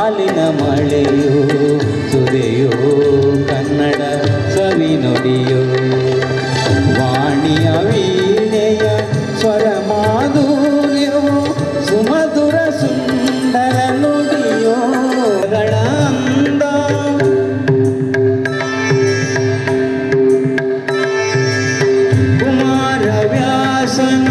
ಹಾಲಿನ ಮಳೆಯೋ ಸುದೆಯೋ ಕನ್ನಡ ಸವಿ ನುಡಿಯೋ ವಾಣಿಯ ವೀಣೆಯ ಸ್ವರ ಮಾಧುರ್ಯವೋ ಸುಮಧುರ ಸುಂದರ ನುಡಿಯೋ ಗಳ ಅಂದ ಕುಮಾರ ವ್ಯಾಸನ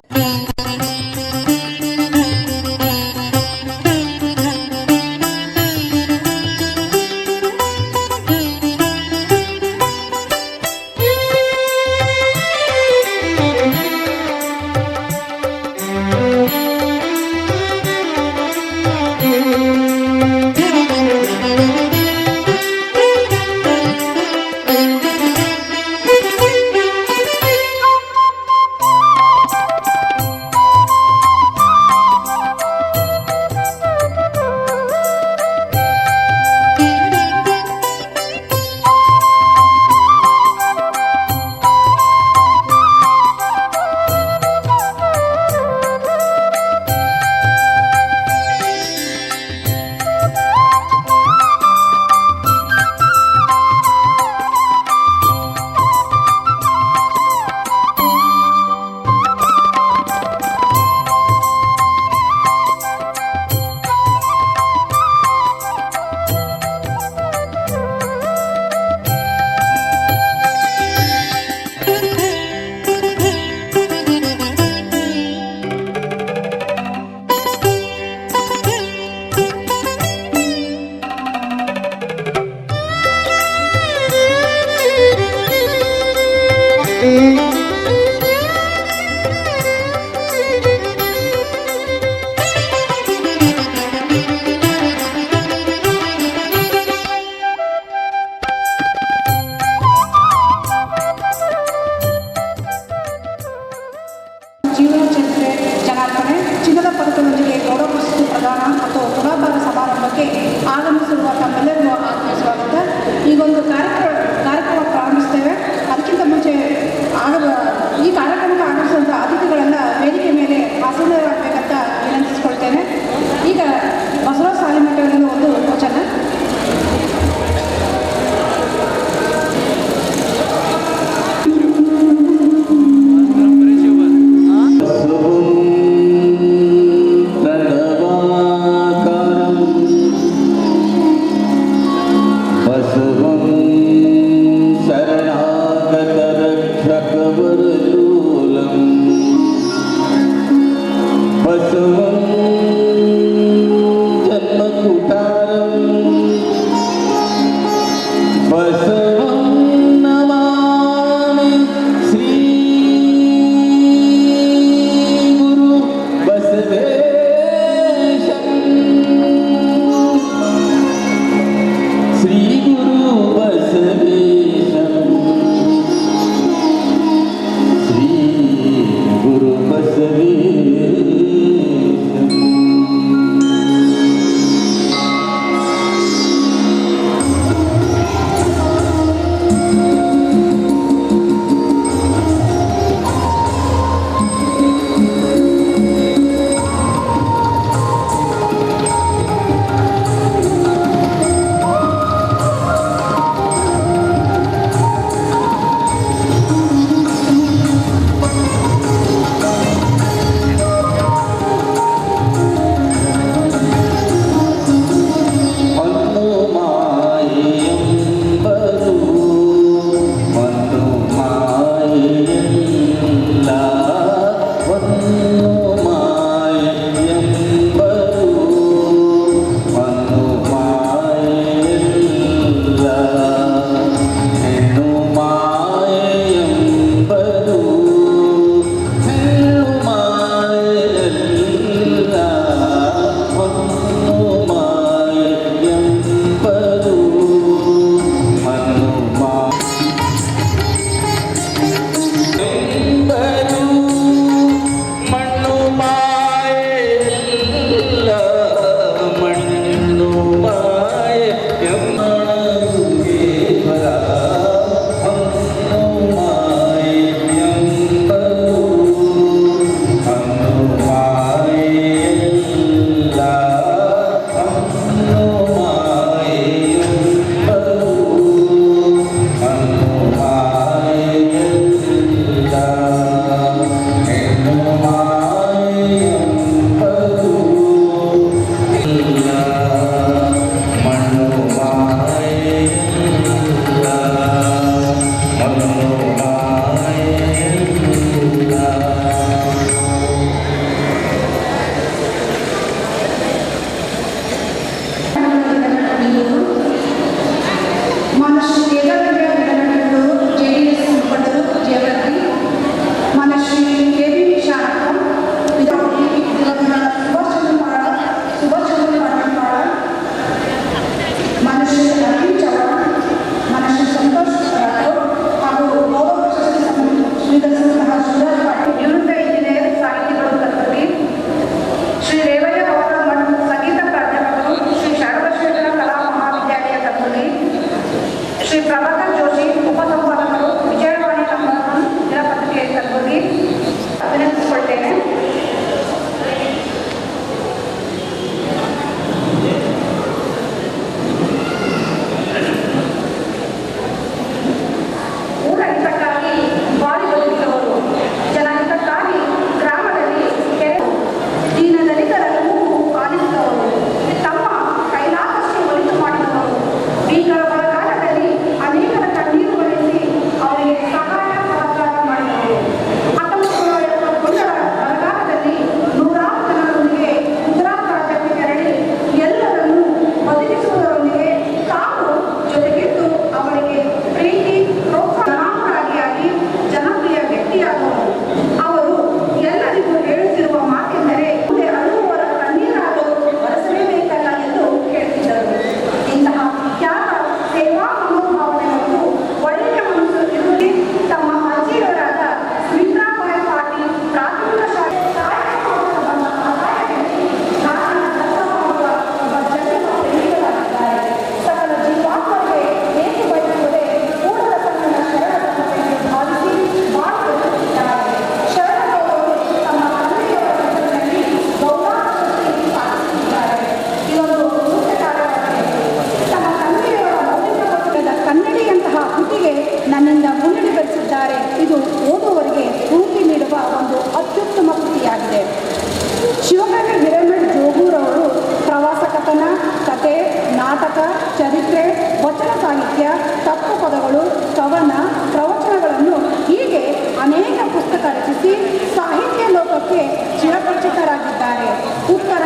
ಚರಿತ್ರೆ, ವಚನ ಸಾಹಿತ್ಯ, ತಪ್ಪು ಪದಗಳು, ಕವನ, ಪ್ರವಚನಗಳನ್ನು ಹೀಗೆ ಅನೇಕ ಪುಸ್ತಕ ರಚಿಸಿ ಸಾಹಿತ್ಯ ಲೋಕಕ್ಕೆ ಚಿರಪರಿಚಿತರಾಗಿದ್ದಾರೆ. ಉತ್ತರ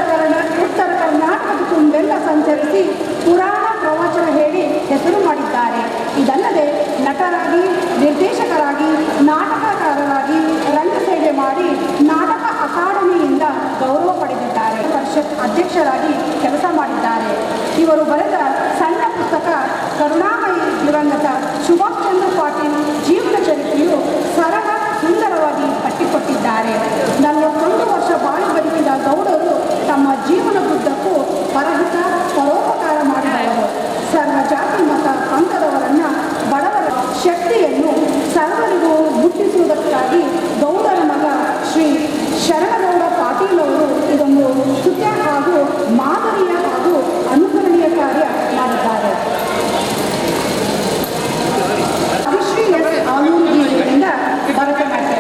ಕರ್ನಾಟಕದ ತುಂಬೆಲ್ಲ ಸಂಚರಿಸಿ ಪುರಾಣ ಪ್ರವಚನ ಹೇಳಿ ಹೆಸರು ಮಾಡಿದ್ದಾರೆ. ಇದಲ್ಲದೆ ನಟರಾಗಿ, ನಿರ್ದೇಶಕರಾಗಿ, ನಾಟಕಕಾರರಾಗಿ ರಂಗಸೇವೆ ಮಾಡಿ ನಾಟಕ ಅಕಾಡೆಮಿಯಿಂದ ಗೌರವ ಪಡೆದಿದ್ದಾರೆ. ಪರಿಷತ್ ಅಧ್ಯಕ್ಷರಾಗಿ ಕೆಲಸ ಮಾಡಿದ್ದಾರೆ. ಇವರು ಬರೆದ ಸಣ್ಣ ಪುಸ್ತಕ ಕರುಣಾಮಯಿ ದಿವಂಗತ ಸುಭಾಷ್ ಚಂದ್ರ ಪಾಟೀಲ್ ಜೀವನ ಚರಿತ್ರೆಯು ಸರಳ ಸುಂದರವಾಗಿ ಕಟ್ಟಿಕೊಟ್ಟಿದ್ದಾರೆ. 41 ವರ್ಷ ಬಾಳಿ ಬದುಕಿದ ಗೌಡರು ತಮ್ಮ ಜೀವನದುದ್ದಕ್ಕೂ ಪರಹಿತ ಪರೋಪಕಾರ ಮಾಡಿದವರು. ಸರ್ವ ಜಾತಿ ಮತ ಪಂಥದವರನ್ನು, ಬಡವರ ಶಕ್ತಿಯನ್ನು ಸರ್ವರಿಗೂ ಮುಟ್ಟಿಸುವುದಕ್ಕಾಗಿ ಗೌಡರ ಮಗ ಶ್ರೀ ಶರಣಗೌಡ ಪಾಟೀಲ್ ಅವರು ಇದೊಂದು ಸ್ತುತ್ಯ ಹಾಗೂ ಮಾದರಿಯ ಹಾಗೂ ಅನುಕರಣೀಯ ಕಾರ್ಯ ಮಾಡಿದ್ದಾರೆ. ಅವಿಶ್ರೀ ಎಸ್ ಆಲೂರಿನಿಂದ ಭರತನಾಟ್ಯ.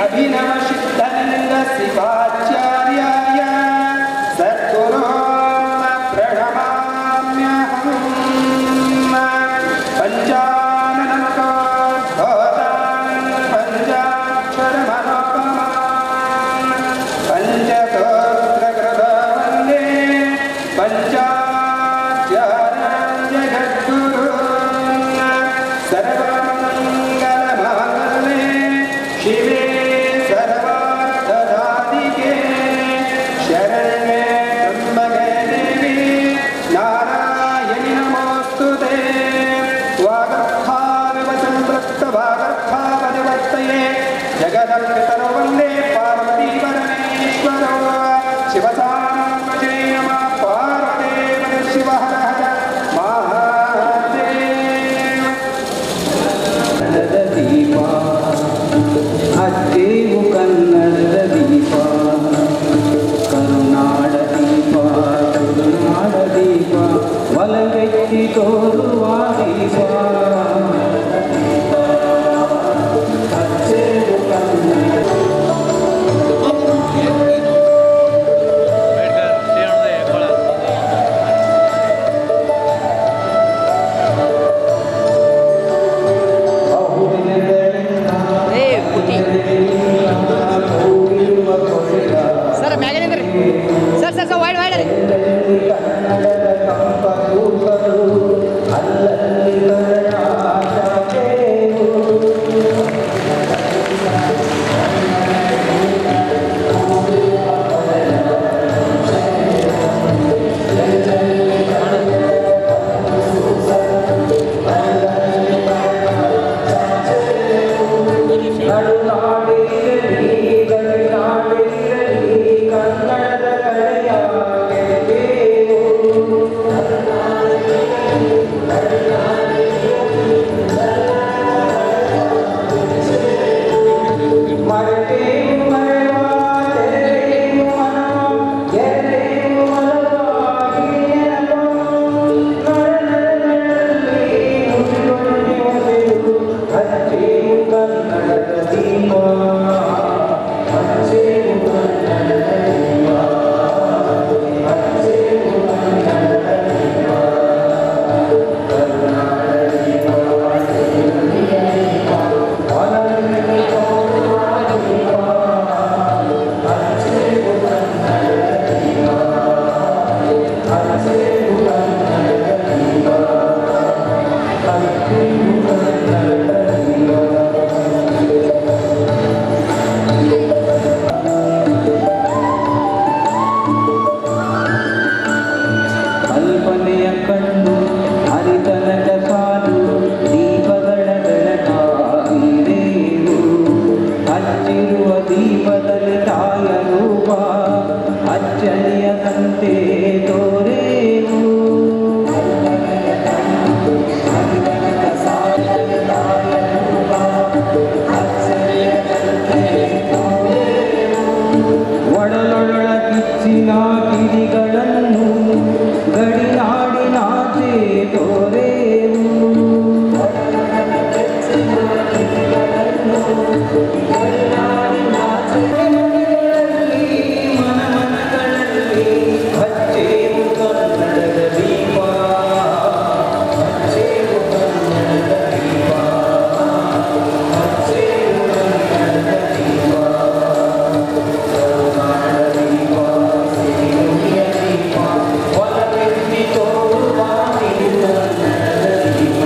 ಅಭಿನವ ಸಿದ್ಧಲಿಂಗ ಶಿವಾಚಾರ್ಯಾಯ ಸದ್ಗುರು ಪ್ರಣಮಾಮ್ಯಹಂ ಪಂಚಾನನಮುಖೋದ್ಭೋತಾನ್ ಪಂಚಾಕ್ಷರಮನೋಪಮಾನ್ ಪಂಚತೋತ್ರಕೃತ ವಂದೇ ಪಂಚಾಚಾರ್ಯಾನ್ ಜಗದ್ಗುರುನ್ ಸರ್ವಮಂಗಲಮಾಂಗಲ್ಯೆ ಶಿವೆ ಸರ್ವಾರ್ಥಸಾಧಿಕೆ ಶರಣ್ಯೆ ತ್ರ್ಯಂಬಕೆ ದೇವಿ ನಾರಾಯಣಿ ನಮೋಸ್ತುತೆ ವಾಗರ್ಥಾವಿವ ಸಂಪೃಕ್ತ ವಾಗರ್ಥಾವನಿವರ್ತಯೇ ಜಗದಂಬಿತರೋ ವಂದೇ ಪಾರ್ವತೀ ಪರಮೇಶ್ವರೋ ಶಿವಸಾಂಬಜೇ ನಮಃ ಪಾರ್ವದೇವ ಶಿವ ಹರ ಹರ ಮಹಾದೇವ. ಕನ್ನಡದ ದೀಪ ಅಚ್ಚೇವು ಕನ್ನಡದ ದೀಪ ಕರುನಾಡ ದೀಪ ತುಳುನಾಡ ದೀಪ ಒಲವೆತ್ತಿ ತೋರುವ ದೀಪ ಅಚ್ಚೇವು ಕನ್ನಡ ಸರ್ ಮ್ಯಾಗೇ ನಿಂದ್ರಿ ಸರ್ ಸರ್ ಸರ್ ವೈಡ್ ವೈಡ್ ರೀ ಕನ್ನಡದ ಕಂಪೂಸರು ಅಲ್ಲಲ್ಲಿ ಕರ್ನಾಟಕೇವು ನಡುನಾಡಿರಲಿ ಗಡಿನಾಡಿರಲಿ ಕನ್ನಡದ ಕಲೆಯ ಗೆಲ್ಲೇವು. ಮರೆತೇವು ಮರೆವ ತೆರೆದೇವು ಮನವ ಗೆಲ್ಲೇವು ಮನವಾಗಿ ನೆನಪ ನರನರಗಳಲ್ಲಿ ನುಡಿದೊಡನೆ ಒಸೆದು ಹಚ್ಚೇವು ಕನ್ನಡದ ದೀಪ ಹಚ್ಚೇವು ಕನ್ನಡದ ದೀಪ ಹಚ್ಚೇವು ಕನ್ನಡದ ದೀಪ ಕರುನಾಡ ದೀಪ ಸಿರಿಯ ದೀಪ ಒಲವೆತ್ತಿ ತೋರುವ ದೀಪ ಹಚ್ಚೇವು ಕನ್ನಡದ ದೀಪ ಹಚ್ಚೇವು ಕನ್ನಡದ ದೀಪ ಹಚ್ಚೇವು ಕನ್ನಡದ ದೀಪ. ಕಲ್ಪನೆಯ ಕಣ್ಣು ಹರಿತನಕ ಸಾಲು ದೀಪಗಳ ಬೆಳಕಾಗಿರೇವು ಹಚ್ಚಿರುವ ದೀಪದಲ್ಲಿ ತಾಯ ರೂಪ ಅಚ್ಚಳಿಯದಂತೆ ತೋರೇವು ಹರಿತನಕ ಸಾಲು ತಾಯ ರೂಪ ಅಚ್ಚಳಿಯದಂತೆ ತೋರೇವು ಒಡಲೊಳ ಕಿಚ್ಚಿನ ಕಿಡಿಗಳನ್ನು ಗಡಿನಾಡಿನಾಚೆ ತೋರೇವು ಮನಗಳಲ್ಲಿ ಮನಮನಗಳಲ್ಲಿ ಹಚ್ಚೇವು ಕನ್ನಡದ ದೀಪ ಹಚ್ಚೇವು ಕನ್ನಡದ ದೀಪ ಹಚ್ಚೇವು ಕನ್ನಡದ ದೀಪ ಕರುನಾಡ ದೀಪ ಸಿರಿಯ ದೀಪ ಒಲವೆತ್ತಿ ತೋರುವ ಕನ್ನಡದ ದೀಪ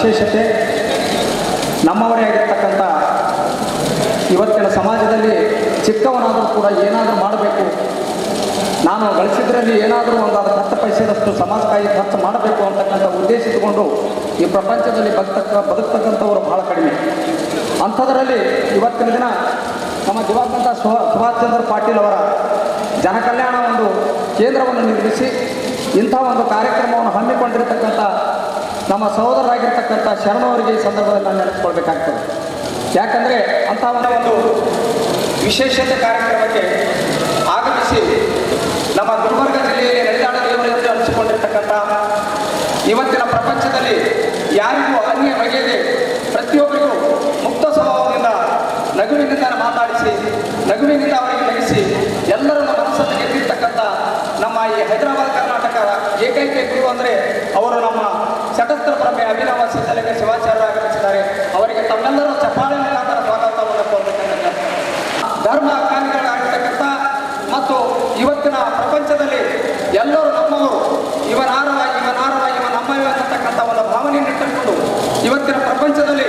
ವಿಶೇಷತೆ ನಮ್ಮವರೇ ಆಗಿರ್ತಕ್ಕಂಥ ಇವತ್ತಿನ ಸಮಾಜದಲ್ಲಿ ಚಿಕ್ಕವನಾದರೂ ಕೂಡ ಏನಾದರೂ ಮಾಡಬೇಕು, ನಾನು ಗಳಿಸಿದ್ರಲ್ಲಿ ಏನಾದರೂ ಒಂದಾದ 10 ಪೈಸೆದಷ್ಟು ಸಮಾಜಕ್ಕಾಗಿ ಖರ್ಚು ಮಾಡಬೇಕು ಅಂತಕ್ಕಂಥ ಉದ್ದೇಶ ಇಟ್ಟುಕೊಂಡು ಈ ಪ್ರಪಂಚದಲ್ಲಿ ಬದುಕ್ತಕ್ಕಂಥವರು ಬಹಳ ಕಡಿಮೆ. ಅಂಥದ್ರಲ್ಲಿ ಇವತ್ತಿನ ದಿನ ನಮ್ಮ ದಿವಂಗತ ಸುಭಾಷ್ ಚಂದ್ರ ಪಾಟೀಲ್ ಅವರ ಜನಕಲ್ಯಾಣ ಒಂದು ಕೇಂದ್ರವನ್ನು ನಿರ್ಮಿಸಿ ಇಂಥ ಒಂದು ಕಾರ್ಯಕ್ರಮವನ್ನು ಹಮ್ಮಿಕೊಂಡಿರ್ತಕ್ಕಂಥ ನಮ್ಮ ಸಹೋದರರಾಗಿರ್ತಕ್ಕಂಥ ಶರಣವರಿಗೆ ಈ ಸಂದರ್ಭದಲ್ಲಿ ನಾನು ನೆನೆಸ್ಕೊಳ್ಬೇಕಾಗ್ತದೆ. ಯಾಕಂದರೆ ಅಂಥ ಒಂದು ವಿಶೇಷತೆ ಕಾರ್ಯಕ್ರಮಕ್ಕೆ ಆಗಮಿಸಿ ನಮ್ಮ ಗುಲ್ಬರ್ಗ ಜಿಲ್ಲೆಯಲ್ಲಿ ನಡೆದಾಡ ದೇವರೆಂದು ಅನಿಸಿಕೊಂಡಿರ್ತಕ್ಕಂಥ ಇವತ್ತಿನ ಪ್ರಪಂಚದಲ್ಲಿ ಯಾರಿಗೂ ಅನ್ಯ ಬಗೆಯದೆ ಪ್ರತಿಯೊಬ್ಬರಿಗೂ ಮುಕ್ತ ಸ್ವಭಾವದಿಂದ ನಗುವಿನಿಂದ ಮಾತಾಡಿಸಿ ನಗುವಿನಿಂದ ಅವರಿಗೆ ನಗಿಸಿ ಎಲ್ಲರನ್ನು ಮನಸ್ಸನ್ನು ಗೆದ್ದಿರ್ತಕ್ಕಂಥ ನಮ್ಮ ಈ ಹೈದರಾಬಾದ್ ಕರ್ನಾಟಕ ಏಕೈಕ ಗುರು ಅಂದರೆ ಅವರು ನಮ್ಮ ಶತಸ್ತ್ರ ಬ್ರಹ್ಮೆ ಅಭಿನವ ಸಿದ್ಧಲಿಂಗ ಶಿವಾಚಾರ್ಯರು ಆಗಮಿಸಿದ್ದಾರೆ. ಅವರಿಗೆ ತಮ್ಮೆಲ್ಲರೂ ಚಪ್ಪಾಳೆ ಮುಖಾಂತರ ಸ್ವಾಗತವನ್ನು ಕೋರಬೇಕಂತ ಧರ್ಮ ಕಾರ್ಯಗಳಾಗಿರ್ತಕ್ಕಂಥ ಮತ್ತು ಇವತ್ತಿನ ಪ್ರಪಂಚದಲ್ಲಿ ಎಲ್ಲರೂ ನಮ್ಮವರು ಇವನಾರವ ನಮ್ಮವ ಅನ್ನತಕ್ಕಂಥ ಒಂದು ಭಾವನೆಯನ್ನು ಇಟ್ಟುಕೊಂಡು ಇವತ್ತಿನ ಪ್ರಪಂಚದಲ್ಲಿ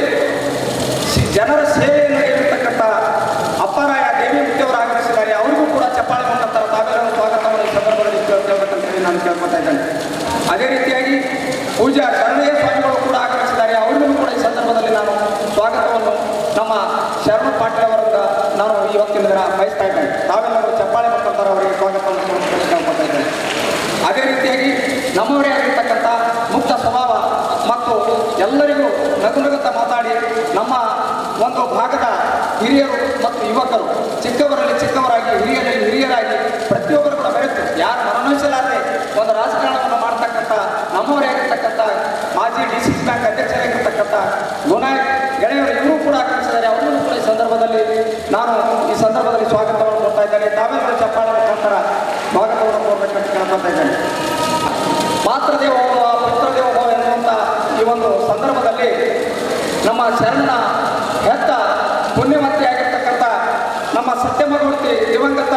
ಜನರ ಸೇವೆಯನ್ನು ಇರತಕ್ಕಂಥ ಅಪ್ಪರಾಯ ದೇವಿ ಮುಖ್ಯವರು ಆಗಮಿಸಿದ್ದಾರೆ. ಅವರಿಗೂ ಕೂಡ ಚಪ್ಪಾಳೆ ಮುಖಾಂತರ ತಾವೆಲ್ಲರೂ ಸ್ವಾಗತವನ್ನು ಈ ಸಂದರ್ಭದಲ್ಲಿ ಕೇಳಬೇಕಂತ ಹೇಳಿ ನಾನು ಕೇಳ್ಕೊತಾ ಇದ್ದೇನೆ. ಅದೇ ರೀತಿಯಾಗಿ ಪೂಜಾ ಶರಣಯ್ಯ ಸ್ವಾಮಿಗಳು ಕೂಡ ಆಗಮಿಸಿದ್ದಾರೆ. ಅವರಿಗೂ ಕೂಡ ಈ ಸಂದರ್ಭದಲ್ಲಿ ನಾನು ಸ್ವಾಗತವನ್ನು ನಮ್ಮ ಶರಣ ಪಾಟೀಲ್ ಅವರಿಂದ ನಾನು ಇವತ್ತಿನ ದಿನ ಬಯಸ್ತಾ ಇದ್ದೇನೆ. ತಾವೆಲ್ಲರೂ ಚಪ್ಪಾಳೆ ಮುಖಾಂತರ ಅವರಿಗೆ ಸ್ವಾಗತವನ್ನು ಕೇಳ್ಕೊತಾ ಇದ್ದೇನೆ. ಅದೇ ರೀತಿಯಾಗಿ ನಮ್ಮವರೇ ಆಗಿರ್ತಕ್ಕಂಥ ಮುಕ್ತ ಸ್ವಭಾವ ಮತ್ತು ಎಲ್ಲರಿಗೂ ನಗುನಗುತ್ತಾ ಮಾತಾಡಿ ನಮ್ಮ ಒಂದು ಭಾಗದ ಹಿರಿಯರು ಮತ್ತು ಯುವಕರು ಚಿಕ್ಕವರಲ್ಲಿ ಚಿಕ್ಕವರಾಗಿ ಹಿರಿಯರಲ್ಲಿ ಹಿರಿಯರಾಗಿ ಪ್ರತಿಯೊಬ್ಬರು ಕೂಡ ಬೆರೆತು ಯಾರು ಮನನೊಲಿಸಲಾರದೆ ಒಂದು ರಾಜಕಾರಣವನ್ನು ಮಾಡ್ತಕ್ಕಂಥ ನಮ್ಮವರೇ ಆಗಿರ್ತಕ್ಕಂಥ ಮಾಜಿ DCC ಬ್ಯಾಂಕ್ ಅಧ್ಯಕ್ಷರಾಗಿರ್ತಕ್ಕಂಥ ಗುನಾಯಕ್ ಗೆಳೆಯರು ಇವರು ಕೂಡ ಆಗಮಿಸಿದ್ದಾರೆ. ಅವರನ್ನು ಕೂಡ ಈ ಸಂದರ್ಭದಲ್ಲಿ ನಾನು ಸ್ವಾಗತವನ್ನು ಕೊಡ್ತಾ ಇದ್ದೇನೆ. ತಾವೆಲ್ಲರೂ ಚಪ್ಪಾಳೆ ಮುಖಾಂತರ ಸ್ವಾಗತವನ್ನು ಕೊಡಬೇಕಂತ ಕೇಳ್ಕೊತಾ ಇದ್ದೇನೆ. ಮಾತೃದೇವೋಭವ ಪುತ್ರದೇವೋಭವ ಎನ್ನುವಂಥ ಈ ಒಂದು ಸಂದರ್ಭದಲ್ಲಿ ನಮ್ಮ ಶರಣನ ಹೆತ್ತ ಪುಣ್ಯವಂತಿಯಾಗಿರ್ತಕ್ಕಂಥ ನಮ್ಮ ಸತ್ಯಮೂರ್ತಿ ದಿವಂಗತ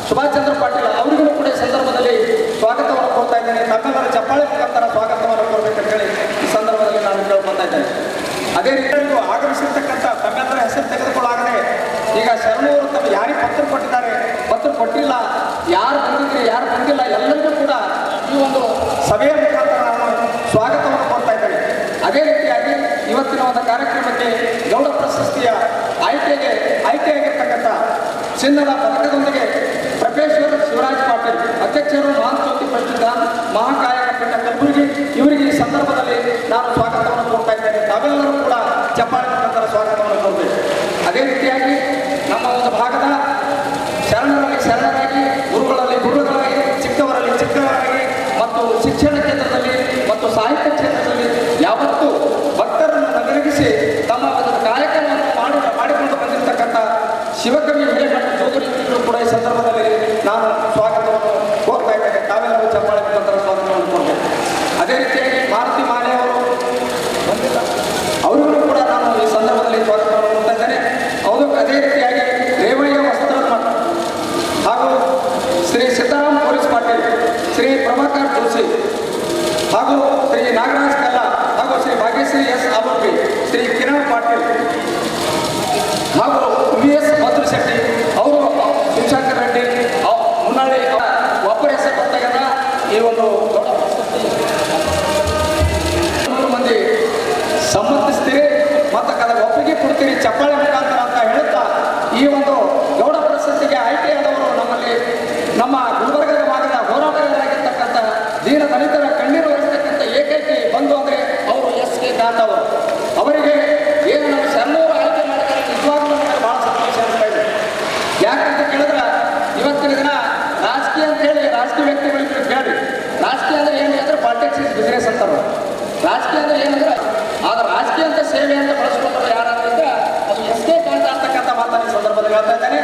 ಸುಭಾಷ್ ಚಂದ್ರ ಪಾಟೀಲ್ ಅವರಿಗೂ ಕೂಡ ಈ ಸಂದರ್ಭದಲ್ಲಿ ಸ್ವಾಗತವನ್ನು ಕೊಡ್ತಾ ಇದ್ದೇನೆ. ತಮ್ಮೆಲ್ಲರ ಚಪ್ಪಾಳೆ ಮುಖಾಂತರ ಸ್ವಾಗತವನ್ನು ಕೊಡಬೇಕಂತ ಹೇಳಿ ಈ ಸಂದರ್ಭದಲ್ಲಿ ನಾನು ಕೇಳ್ಕೊತಾ ಇದ್ದೇನೆ. ಅದೇ ರೀತಿಯಲ್ಲೂ ಆಗಮಿಸಿರ್ತಕ್ಕಂಥ ತಮ್ಮೆಲ್ಲರ ಹೆಸರು ತೆಗೆದುಕೊಳ್ಳಾಗದೆ ಈಗ ಶರಣವರು ತಮ್ಮ ಯಾರಿಗೆ ಪತ್ರ ಕೊಟ್ಟಿದ್ದಾರೆ, ಪತ್ರ ಕೊಟ್ಟಿಲ್ಲ, ಯಾರು ಬಂದಿದ್ರೆ ಯಾರು ಬಂದಿಲ್ಲ, ಎಲ್ಲರಿಗೂ ಕೂಡ ಈ ಒಂದು ಸಭೆಯ ಮುಖಾಂತರ ನಾನು ಸ್ವಾಗತವನ್ನು ಕೊಡ್ತಾ ಇದ್ದೇನೆ. ಅದೇ ರೀತಿಯಾಗಿ ಇವತ್ತಿನ ಒಂದು ಕಾರ್ಯಕ್ರಮಕ್ಕೆ ಗೌಡ ಪ್ರಶಸ್ತಿಯ ಆಯ್ಕೆಯಾಗಿರ್ತಕ್ಕಂಥ ಚಿನ್ನದ ಪದಕದೊಂದಿಗೆ ಪ್ರೊಫೆಸರ್ ಶಿವರಾಜ್ ಪಾಟೀಲ್ ಅಧ್ಯಕ್ಷರು ಮಹಾನ್ ಜ್ಯೋತಿ ಪ್ರಸಿದ್ಧ ಮಹಾಕಾಯಕ ಪೀಠ ಕಲಬುರಗಿ ಇವರಿಗೆ ಈ ಸಂದರ್ಭದಲ್ಲಿ ನಾನು ಸ್ವಾಗತವನ್ನು ಕೊಡ್ತಾ ಇದ್ದೇನೆ. ತಾವೆಲ್ಲರೂ ಕೂಡ ಚಪ್ಪಾಳೆ ಮುಖಾಂತರ ಸ್ವಾಗತವನ್ನು ಕೊಡಬೇಕು. ಅದೇ ರೀತಿಯಾಗಿ ನಮ್ಮ ಒಂದು ಭಾಗದ ಶರಣರಲ್ಲಿ ಶರಣರಾಗಿ ಗುರುಗಳಲ್ಲಿ ಗುರುಗಳಾಗಿ ಚಿಕ್ಕವರಲ್ಲಿ ಚಿಕ್ಕವರಾಗಿ ಮತ್ತು ಶಿಕ್ಷಣ ಕ್ಷೇತ್ರದಲ್ಲಿ ಮತ್ತು ಸಾಹಿತ್ಯ ಕ್ಷೇತ್ರದಲ್ಲಿ ಯಾವತ್ತೂ ಭಕ್ತರನ್ನು ನಗರಗಿಸಿ ತಮ್ಮ ಒಂದು ಕಾರ್ಯಕ್ರಮವನ್ನು ಮಾಡಿಕೊಂಡು ಬಂದಿರತಕ್ಕಂಥ ಶಿವಕವಿ ಹಿರೇಮಠ ಜೋಗುರಿಗಳು ಕೂಡ ಈ ಸಂದರ್ಭದಲ್ಲಿ ನಾನು ಸ್ವಾಗತವನ್ನು ಕೋರ್ತಾ ಇದ್ದೇನೆ. ತಾವೆಲ್ಲರೂ ಚಪ್ಪಾಳೆ ಮುಖಾಂತರ ಸ್ವಾಗತವನ್ನು ಕೊಡಬೇಕು. ಅದೇ ರೀತಿಯಾಗಿ ಮಾರುತಿ ಮಾಲೆಯವರು ಬಂದಿಲ್ಲ, ಅವರಿಗೂ ಕೂಡ ನಾನು ಈ ಸಂದರ್ಭದಲ್ಲಿ ಸ್ವಾಗತವನ್ನು ಕೊಡ್ತಾ ಇದ್ದೇನೆ. ಅವರು ಅದೇ ರೀತಿಯಾಗಿ ರೇವಯ್ಯ ವಸ್ತ್ರಮಠ ಹಾಗೂ ಶ್ರೀ ಸಿದ್ದರಾಮ್ ಪೊಲೀಸ್ ಪಾಟೀಲ್, ಶ್ರೀ ಪ್ರಭಾಕರ್ ಜೋಶಿ ಹಾಗೂ ಶ್ರೀ ನಾಗರಾಜ್ ಕಲ್ಲ ಹಾಗೂ ಶ್ರೀ ಭಾಗ್ಯಶ್ರೀ ಎಸ್ ಆಲೋಪಿ, ಶ್ರೀ ಕಿರಣ್ ಪಾಟೀಲ್ ಹಾಗೂ VS ಮಧುರ್ ಶೆಟ್ಟಿ ಅವರು, ಶಿವಶಂಕರ್ ರೆಡ್ಡಿ ಮುನ್ನಳ್ಳಿ ಒಬ್ಬರ ಹೆಸರು ಗೊತ್ತಾಗಲ್ಲ. ಈ ಒಂದು ದೊಡ್ಡ ಮಂದಿ ಸಮ್ಮತಿಸ್ತೀರಿ ಮತ್ತು ಅದರ ಒಪ್ಪಿಗೆ ಕೊಡ್ತೀರಿ ಚಪ್ಪಾಳೆ ಮುಖಾಂತರ ಅಂತ ಹೇಳುತ್ತಾ ಈ ಒಂದು ಗೌಡ ಪ್ರಶಸ್ತಿಗೆ ಆಯ್ಕೆಯಾದವರು ನಮ್ಮಲ್ಲಿ ನಮ್ಮ ಗುಲ್ಬರ್ಗದ ಭಾಗದ ಹೋರಾಟಗಾರರಾಗಿರ್ತಕ್ಕಂಥ ದೀನ ದಲಿತರ ಕಣ್ಣೀರು ಒರೆಸ್ತಕ್ಕಂಥ ಏಕೈಕ ಬಂಧು ಅಂದರೆ ಅವರು SK ಕಾಂತ್ ಅವರು. ಅವರಿಗೆ ಏನು ನಮ್ಮ ಶರಣವರು ಆಯ್ಕೆ ಮಾಡಿದರೆ ನಿಜವಾಗ್ಲೂ ನಮಗೆ ಭಾಳ ಸಂತೋಷ ಆಗ್ತಾ ಇದೆ. ಯಾಕಂತ ಕೇಳಿದ್ರೆ ಇವತ್ತಿನ ದಿನ ರಾಜಕೀಯ ಅಂತ ಹೇಳಿ ರಾಜಕೀಯ ವ್ಯಕ್ತಿಗಳಿಗೆ ಕೇಳಿ, ರಾಜಕೀಯ ಅಂದರೆ ಏನು ಅಂದರೆ ಪಾಲಿಟಿಕ್ಸ್ ಇಸ್ ಬಿಸ್ನೆಸ್ ಅಂತಾರೆ. ರಾಜಕೀಯ ಅಂದರೆ ಏನಂದ್ರೆ ಆದ್ರೆ ರಾಜಕೀಯ ಅಂತ ಸೇವೆ ಅಂತ ಬಳಸ್ಕೊಂಡ್ರೆ ಯಾರಾದ್ರಿಂದ ಅದು SK ಕಾಂತ್ ಅಂತಕ್ಕಂಥ ಮಾತನ್ನು ಈ ಸಂದರ್ಭದಲ್ಲಿ ಹೇಳ್ತಾ ಇದ್ದೇನೆ.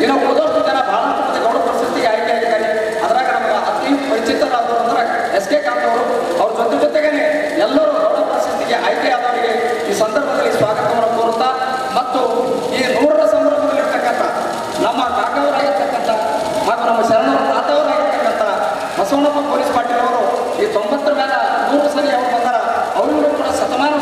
ಇನ್ನು ಉಳಿದಷ್ಟು ಜನ ಬಹಳಷ್ಟು ಮಂದಿ ಗೌಡ ಪ್ರಶಸ್ತಿಗೆ ಆಯ್ಕೆಯಾಗಿದ್ದಾರೆ. ಅದ್ರಾಗ ನಮಗೆ ಅತಿ ಪರಿಚಿತರಾದವರು ಅಂದ್ರೆ SK ಕಾಂತ್ ಅವರು. ಅವ್ರ ಜೊತೆಗೇನೆ ಎಲ್ಲರೂ ಗೌಡ ಪ್ರಶಸ್ತಿಗೆ ಆಯ್ಕೆಯಾದವರಿಗೆ ಈ ಸಂದರ್ಭದಲ್ಲಿ ಸ್ವಾಗತವನ್ನು ಕೋರುತ್ತಾ ಮತ್ತು ಈ 100ರ ಸಂದರ್ಭದಲ್ಲಿರ್ತಕ್ಕಂಥ ನಮ್ಮ ಕಾಕವರಾಗಿರ್ತಕ್ಕಂಥ ಮತ್ತು ನಮ್ಮ ಶರಣರ ತಾತವರಾಗಿರ್ತಕ್ಕಂಥ ಬಸವಣ್ಣಪ್ಪ ಪೊಲೀಸ್ ಪಾಟೀಲ್ ಅವರು ಈ 90ರ ಮೇಲೆ 100 ಸರಿ ಅವರು ಬಂದಾರ. ಅವರಿಗೂ ಕೂಡ ಶತಮಾನ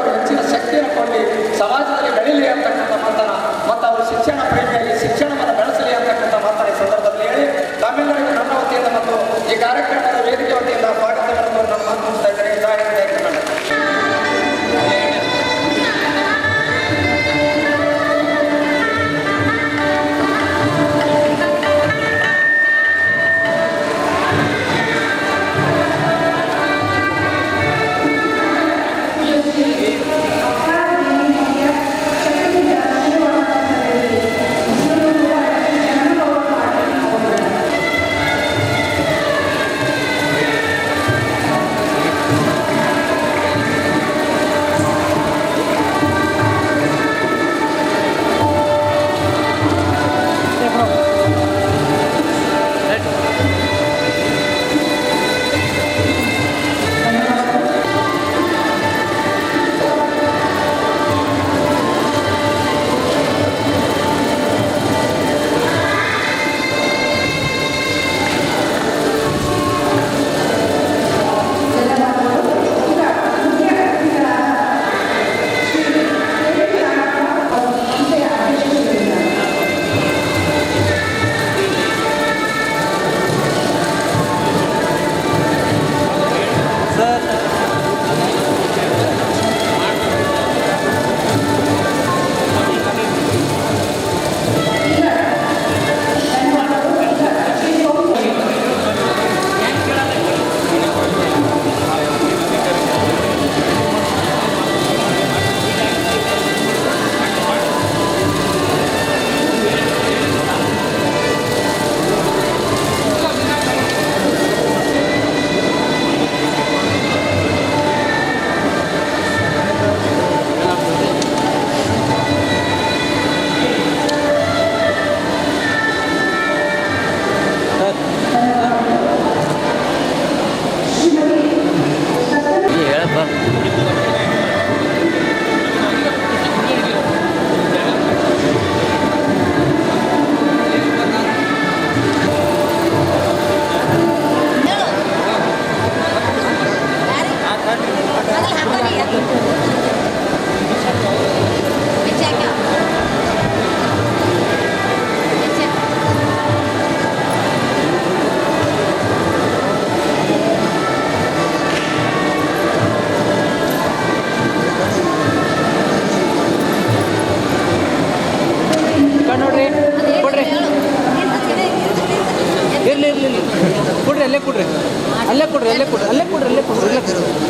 ಅವರು ಹೆಚ್ಚಿನ ಶಕ್ತಿಯನ್ನು ಕೊಂಡು ಸಮಾಜದಲ್ಲಿ ಬೆಳೀಲಿ ಅಂತಕ್ಕಂಥ ಮಾತನ್ನ ಮತ್ತು ಅವರು ಶಿಕ್ಷಣ ಪ್ರೇಮಿಯಾಗಿ ಶಿಕ್ಷಣವನ್ನು ಬೆಳೆಸಲಿ ಅಂತಕ್ಕಂಥ ಮಾತನ್ನ ಈ ಸಂದರ್ಭದಲ್ಲಿ ಹೇಳಿ ತಮ್ಮೆಲ್ಲರಿಗೂ ನನ್ನ ವತಿಯಿಂದ ಮತ್ತು ಈ ಕಾರ್ಯಕ್ರಮದ ವೇದಿಕೆ ವತಿಯಿಂದ ಸ್ವಾಗತವನ್ನು ನಾನು ಮಾತನಾಡ್ತಾ ಇದ್ದೇನೆ. ಜೈ ಹಿಂದ್, ಜೈ ಕರ್ನಾಟಕ.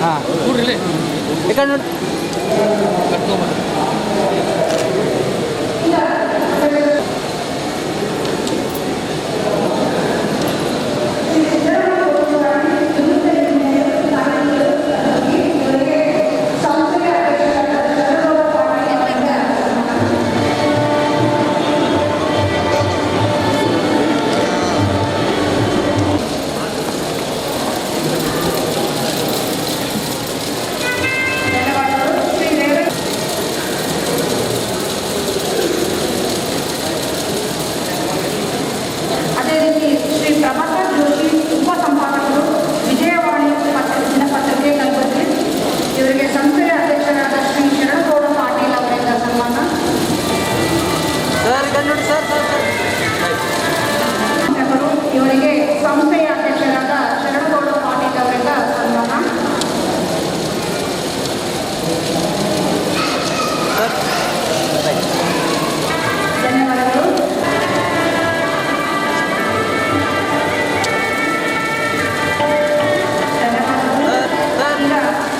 ಹಾಂ ಕೂಡ್ರಿ ಯಾಕಂದ್ರೆ ನೋಡಿ ಇವರಿಗೆ ಸಂಸ್ಥೆಯ ಅಧ್ಯಕ್ಷರಾದ ಶರಣಗೌಡ ಪಾಟೀಲ್ ಅವರಿಂದ ಸನ್ಮಾನ. ಧನ್ಯವಾದಗಳು. ಈಗ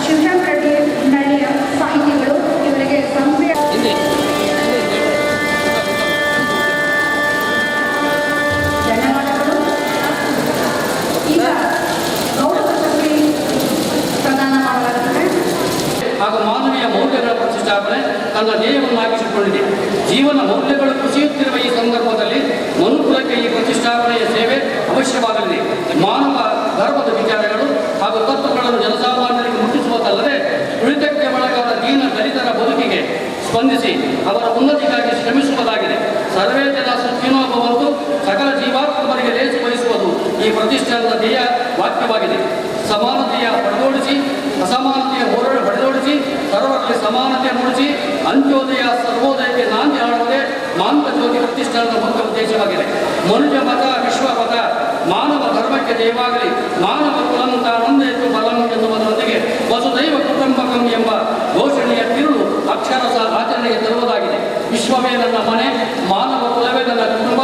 ಶಿವಶಂಕರ ರೆಡ್ಡಿ ನಳ್ಳಿಯ ಸಾಹಿತಿಗಳು ಇವರಿಗೆ ಸಂಸ್ಥೆಯ ಹಾಗೂ ಮಾನವೀಯ ಮೌಲ್ಯಗಳ ಪ್ರತಿಷ್ಠಾಪನೆ ತನ್ನ ಧ್ಯೇಯವನ್ನಾಗಿಸಿಕೊಂಡಿದೆ. ಜೀವನ ಮೌಲ್ಯಗಳು ಕುಸಿಯುತ್ತಿರುವ ಈ ಸಂದರ್ಭದಲ್ಲಿ ಮನುಕುಲಕ್ಕೆ ಈ ಪ್ರತಿಷ್ಠಾಪನೆಯ ಸೇವೆ ಅವಶ್ಯವಾಗಲಿದೆ. ಮಾನವ ಧರ್ಮದ ವಿಚಾರಗಳು ಹಾಗೂ ತತ್ವಗಳನ್ನು ಜನಸಾಮಾನ್ಯರಿಗೆ ಮುಟ್ಟಿಸುವುದಲ್ಲದೆ ತುಳಿತಕ್ಕೆ ಒಳಗಾದ ದೀನ ದಲಿತರ ಬದುಕಿಗೆ ಸ್ಪಂದಿಸಿ ಅವರ ಉನ್ನತಿಗಾಗಿ ಶ್ರಮಿಸುವುದಾಗಿದೆ. ಸರ್ವೇ ಜನ ಸುಖಿನೋ ಭವಂತು, ಸಕಲ ಜೀವಾತ್ಮರಿಗೆ ಲೇಸು ವಹಿಸುವುದು ಈ ಪ್ರತಿಷ್ಠಾನದ ಧ್ಯೇಯ ವಾಕ್ಯವಾಗಿದೆ. ಸಮಾನತೆಯ ಹೊಡೆದೋಡಿಸಿ ಅಸಮಾನತೆಯ ಹೊಡೆದೋಡಿಸಿ ಸರ್ವರಲ್ಲಿ ಸಮಾನತೆ ಮೂಡಿಸಿ ಅಂತ್ಯೋದಯ ಸರ್ವೋದಯಕ್ಕೆ ನಾಂದಿ ಹಾಡುವುದೇ ಮಾನವ ಜ್ಯೋತಿ ಪ್ರತಿಷ್ಠಾನದ ಮುಖ್ಯ ಉದ್ದೇಶವಾಗಿದೆ. ಮನುಜ ಮತ ವಿಶ್ವ ಮತ ಮಾನವ ಧರ್ಮಕ್ಕೆ ಜಯವಾಗಲಿ, ಮಾನವ ಕುಲಂ ತಾನೊಂದೇತು ಬಲಂ ಎನ್ನುವುದರೊಂದಿಗೆ ವಸುದೈವ ಕುಟುಂಬಕಂ ಎಂಬ ಘೋಷಣೆಯ ತಿರುಳು ಅಕ್ಷರಸ ಆಚರಣೆಗೆ ತರುವುದಾಗಿದೆ. ವಿಶ್ವವೇ ನನ್ನ ಮನೆ, ಮಾನವ ಕುಲವೇ ನನ್ನ ಕುಟುಂಬ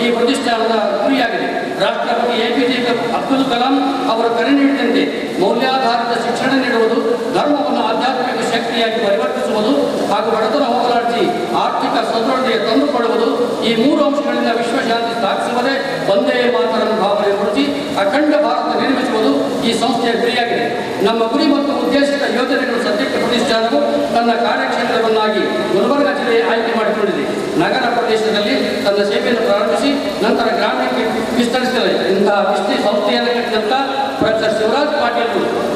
ಈ ಪ್ರತಿಷ್ಠಾನದ ಗುರಿಯಾಗಿದೆ. ರಾಷ್ಟ್ರಪತಿ APJ ಅಬ್ದುಲ್ ಕಲಾಂ ಅವರು ಕರೆ ನೀಡಿದಂತೆ ಮೌಲ್ಯಾಧಾರಿತ ಶಿಕ್ಷಣ ನೀಡುವುದು, ಧರ್ಮವನ್ನು ಆಧ್ಯಾತ್ಮಿಕ ಶಕ್ತಿಯಾಗಿ ಪರಿವರ್ತಿಸುವುದು ಹಾಗೂ ಬಡತನ ಹೋಗಲಾಡಿಸಿ ಆರ್ಥಿಕ ಸದೃಢತೆ ತಂದುಕೊಡುವುದು, ಈ ಮೂರು ಅಂಶಗಳಿಂದ ವಿಶ್ವಶಾಂತಿ ಸ್ಥಾಪಿಸುವುದೇ ಒಂದೇ ಮಾತರಂ ಭಾವನೆ ಮೂಡಿಸಿ ಅಖಂಡ ಭಾರತ ನಿರ್ಮಿಸುವುದು ಈ ಸಂಸ್ಥೆಯ ಗುರಿಯಾಗಿದೆ. ನಮ್ಮ ಗುರಿ ಮತ್ತು ಉದ್ದೇಶಿತ ಯೋಜನೆಗಳು ಸದ್ಯಕ್ಕೆ ಪ್ರತಿಷ್ಠಾನವು ತನ್ನ ಕಾರ್ಯಕ್ಷೇತ್ರವನ್ನಾಗಿ ಗುಲ್ಬರ್ಗ ಜಿಲ್ಲೆ ಆಯ್ಕೆ ಮಾಡಿಕೊಂಡಿದೆ. ನಗರ ಪ್ರದೇಶದಲ್ಲಿ ತನ್ನ ಸೇವೆಯನ್ನು ಪ್ರಾರಂಭಿಸಿ ನಂತರ ಗ್ರಾಮೀಣಕ್ಕೆ ವಿಸ್ತರಿಸಿದೆ. ಇಂತಹ ವಿಶ್ವ ಸಂಸ್ಥೆಯನ್ನು ಕಟ್ಟಿದಂಥ ಪ್ರೊಫೆಸರ್ ಶಿವರಾಜ್ ಪಾಟೀಲ್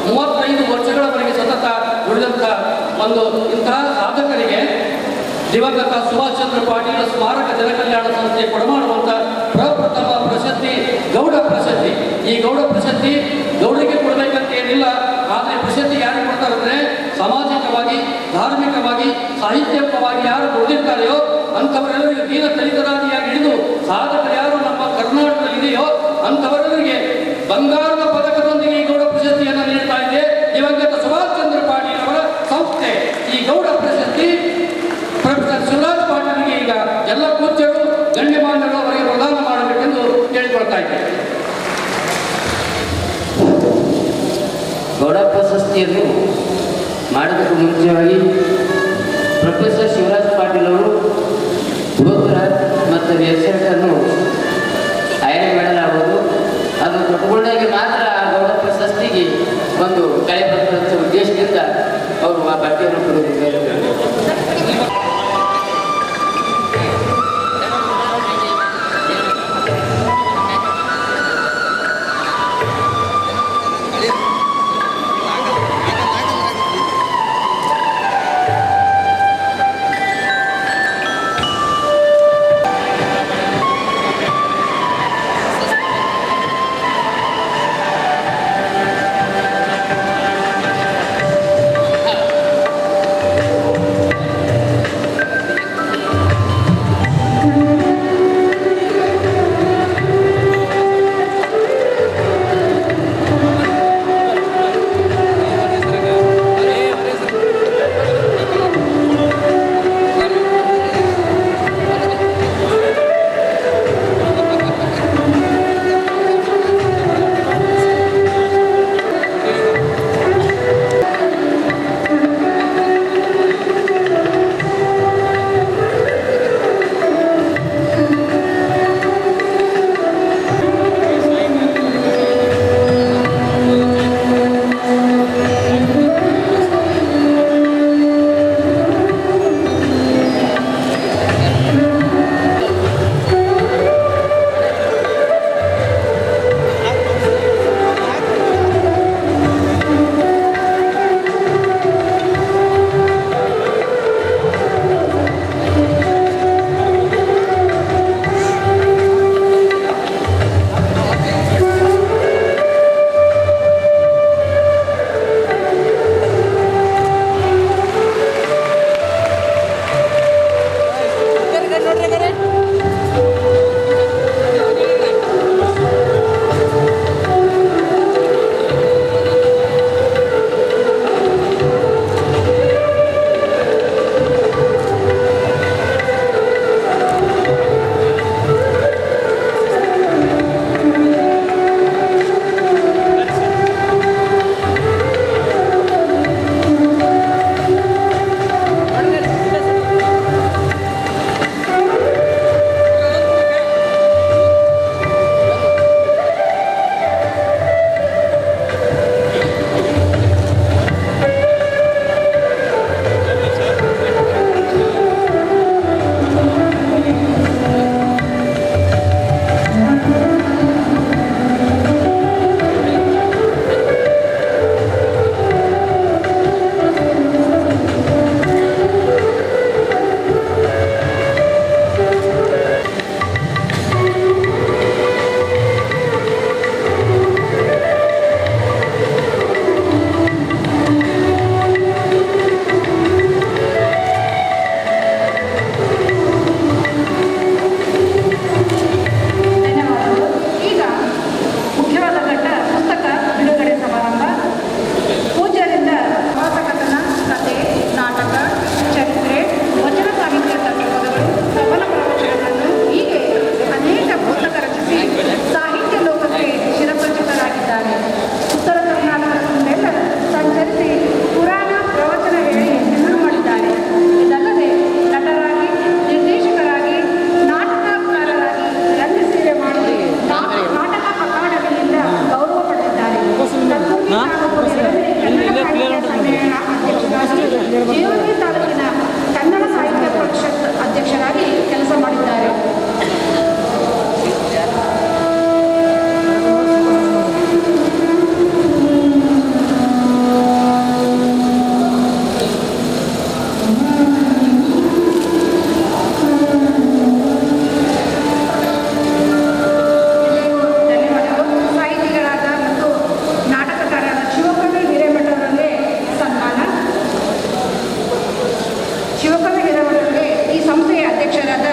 35 ವರ್ಷಗಳವರೆಗೆ ಸತತ ದುಡಿದಂಥ ಇಂತಹ ಸಾಧಕರಿಗೆ ದಿವಂಗತ ಸುಭಾಷ್ ಚಂದ್ರ ಪಾಟೀಲ್ ಸ್ಮಾರಕ ಜನಕಲ್ಯಾಣ ಸಂಸ್ಥೆ ಕೊಡಮಾಡುವಂಥ ಪ್ರಪ್ರಥಮ ಪ್ರಶಸ್ತಿ ಗೌಡ ಪ್ರಶಸ್ತಿ. ಈ ಗೌಡ ಪ್ರಶಸ್ತಿ ಗೌಡರಿಗೆ ಕೊಡಬೇಕಂತ ಏನಿಲ್ಲ, ಆದರೆ ಪ್ರಶಸ್ತಿ ಯಾರಿಗೆ ಕೊಡ್ತಾರಂದ್ರೆ ಸಾಮಾಜಿಕವಾಗಿ, ಧಾರ್ಮಿಕವಾಗಿ, ಸಾಹಿತ್ಯಿಕವಾಗಿ ಯಾರು ದುಡಿದಿರ್ತಾರೆಯೋ ಅಂಥವರೆಲ್ಲರಿಗೂ ದೀನ ದಲಿತರಾದಿಯಾಗಿ ಹಿಡಿದು ಸಾಧಕರು ಯಾರು ನಮ್ಮ ಕರ್ನಾಟಕದಲ್ಲಿ ಇದೆಯೋ ಅಂಥವರೆಲ್ಲರಿಗೆ ಬಂಗಾರದ ಪದಕದೊಂದಿಗೆ ಈ ಗೌಡ ಪ್ರಶಸ್ತಿಯನ್ನು ನೀಡ್ತಾ ಇದೆ ದಿವಂಗತ ಸುಭಾಷ್ ಚಂದ್ರ ಪಾಟೀಲ್ ಅವರ ಸಂಸ್ಥೆ. ಈ ಗೌಡ ಪ್ರಶಸ್ತಿ ಪ್ರೊಫೆಸರ್ ಶಿವರಾಜ್ ಪಾಟೀಲ್ಗೆ ಈಗ ಎಲ್ಲ ಪೂಜ್ಯರು ಗಣ್ಯಮಾನ್ಯರು ಅವರಿಗೆ ಪ್ರದಾನ ಮಾಡಬೇಕೆಂದು ಕೇಳಿಕೊಳ್ತಾ ಇದ್ದೇವೆ. ಗೌಡ ಪ್ರಶಸ್ತಿಯನ್ನು ಮಾಡೋದಕ್ಕೂ ಮುಂಚೆಯಾಗಿ ಪ್ರೊಫೆಸರ್ ಶಿವರಾಜ್ ಪಾಟೀಲ್ ಅವರು ಗೋಪುರಾಜ್ ಮತ್ತು ವೆಬ್ಸೈಟನ್ನು ಆಯ್ಕೆ ಮಾಡಲಾಗುವುದು. ಅದು ಕೊಟ್ಟುಕೊಂಡಾಗ ಮಾತ್ರ ಆ ಗೌಡ ಪ್ರಶಸ್ತಿಗೆ ಒಂದು ಕಳೆ ಬರ್ತಕ್ಕಂಥ ಉದ್ದೇಶದಿಂದ ಅವರು ಆ ಬಟ್ಟೆಯನ್ನು ಕೊಡುತ್ತಿದ್ದಾರೆ. ಶಿವಕವಿ ಹಿರೇಮಠರಿಗೆ ಈ ಸಂಸ್ಥೆಯ ಅಧ್ಯಕ್ಷರಾದ